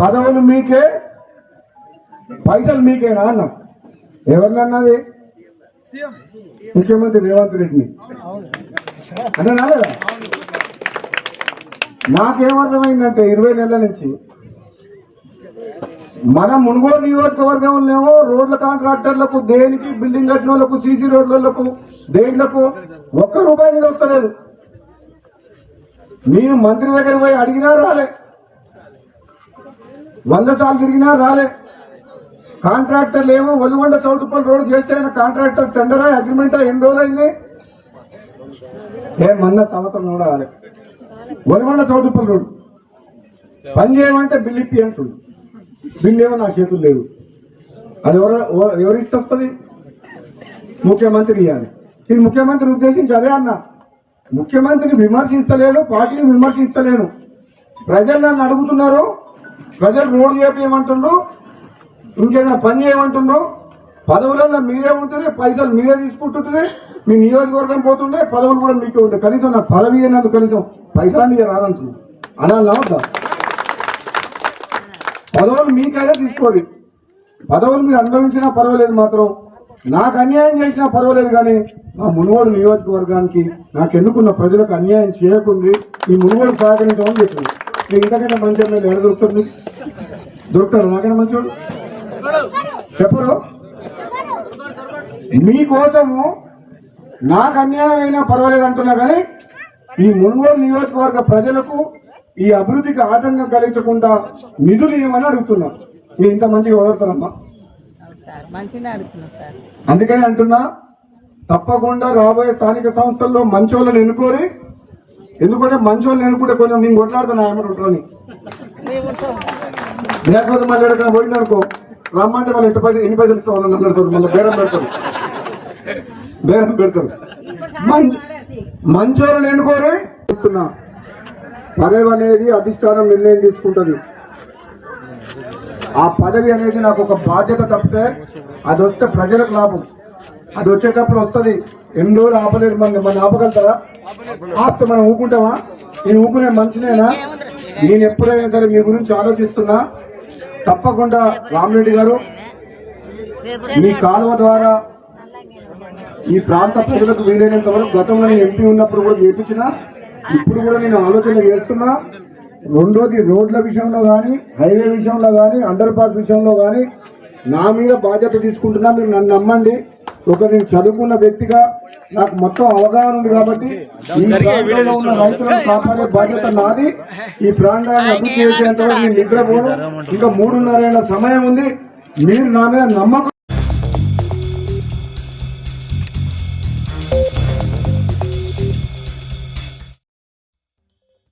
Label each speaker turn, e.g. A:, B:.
A: పదవులు మీకే, పైసలు మీకేనా అన్నా. ఎవరినన్నది? ముఖ్యమంత్రి రేవంత్ రెడ్డిని అంటే నాలేదా? నాకేమర్థమైందంటే 20 నెలల నుంచి మన మునుగోడు నియోజకవర్గంలో రోడ్ల కాంట్రాక్టర్లకు, దేనికి బిల్డింగ్ కట్టిన వాళ్ళకు, సీసీ రోడ్లకు, దేనిలకు ₹1 మీద వస్తలేదు. నేను మంత్రి దగ్గర పోయి అడిగినా రాలే, 100 సార్లు తిరిగినా రాలే. కాంట్రాక్టర్లు ఏమో ఒలిగొండ చౌటుపల్లి రోడ్డు చేస్తే కాంట్రాక్టర్ టెండరా, అగ్రిమెంటా, ఎన్ని రోజులు అయింది? మొన్న సంవత్సరం కూడా రాలే. ఒలిగొండ చౌటుపల్లి రోడ్డు పని చేయమంటే బిల్లు ఇప్పి అంటుంది. బిల్లు ఏమో నా చేతులు లేదు. అది ఎవరిస్తే వస్తుంది? ముఖ్యమంత్రి ఇవ్వాలి. నేను ముఖ్యమంత్రి ఉద్దేశించి అదే అన్నా, ముఖ్యమంత్రిని విమర్శిస్తలేను, పార్టీని విమర్శిస్తలేను. ప్రజలు నన్ను అడుగుతున్నారు, ప్రజలు రోడ్డు చేయమంటుండ్రు, ఇంకేదైనా పని చేయమంటుండ్రు. పదవులలో మీరే ఉంటుండే, పైసలు మీరే తీసుకుంటుంటే, మీ నియోజకవర్గం పోతుండే, పదవులు కూడా మీకే ఉంటాయి. కనీసం నాకు పదవి అయినందుకు కనీసం పైసలు రాదంటున్నాను అనాలన్నా వద్దా? పదవులు మీకైనా తీసుకోరు, పదవులు మీరు అనుభవించినా పర్వాలేదు, మాత్రం నాకు అన్యాయం చేసినా పర్వాలేదు, కానీ మా మునుగోడు నియోజకవర్గానికి నాకు ఎన్నుకున్న ప్రజలకు అన్యాయం చేయకుండా ఈ మునుగోడు సహకరించమని చెప్పింది. నేను ఇంతకంటే మంచి ఎమ్మెల్యే ఎక్కడ దొరుకుతుంది? దొరుకుతాడు నాకైనా మంచోడు? చెప్పరు. మీకోసము నాకు అన్యాయం అయినా పర్వాలేదు అంటున్నా, కానీ ఈ మునుగోడు నియోజకవర్గ ప్రజలకు ఈ అభివృద్ధికి ఆటంకం కలిగించకుండా నిధులు ఇవ్వమని అడుగుతున్నా. మీరు ఇంత మంచిగా ఓడతారమ్మా, అందుకని అంటున్నా, తప్పకుండా రాబోయే స్థానిక సంస్థల్లో మంచోళ్ళని ఎన్నుకోరి. ఎందుకంటే మంచోళ్ళని ఎన్నుకుంటే కొంచెం నేను కొట్లాడుతున్నా ఏమంటుంటారని, లేకపోతే మళ్ళీ ఎక్కడికైనా పోయింది అనుకో, రమ్మంటే మళ్ళీ ఎన్ని పైసలు ఇస్తామని అడుగుతారు, మళ్ళీ బేరం పెడతారు. మంచోళ్ళని ఎన్నుకోరి. పదవి అనేది అధిష్టానం నిర్ణయం తీసుకుంటుంది. ఆ పదవి అనేది నాకు ఒక బాధ్యత తప్పితే అది వస్తే ప్రజలకు లాభం. అది వచ్చేటప్పుడు వస్తుంది. ఎన్ని రోజులు ఆపలేరు, మన ఆపగలుగుతారా? ఆపితే మనం ఊకుంటామా? నేను ఊకునే మనిషినేనా? నేను ఎప్పుడైనా సరే మీ గురించి ఆలోచిస్తున్నా. తప్పకుండా రామిరెడ్డి గారు, మీ కాలువ ద్వారా ఈ ప్రాంత ప్రజలకు వీలైనంత వరకు గతంలో నేను ఎంపీ ఉన్నప్పుడు కూడా చేపించిన, ఇప్పుడు కూడా నేను ఆలోచన చేస్తున్నా. రెండోది, రోడ్ల విషయంలో కానీ, హైవే విషయంలో కానీ, అండర్ పాస్ విషయంలో కానీ నా మీద బాధ్యత తీసుకుంటున్నా. మీరు నన్ను నమ్మండి. నేను చదువుకున్న వ్యక్తిగా నాకు మొత్తం అవగాహన ఉంది కాబట్టి ఈ ప్రాంతంలో ఉన్న రైతులను కాపాడే బాధ్యత నాది. ఈ ప్రాంతాన్ని అభివృద్ధి చేసేంత వరకు నేను నిద్రపోను. ఇంకా 3.5 ఏళ్ల సమయం ఉంది. మీరు నా మీద నమ్మకం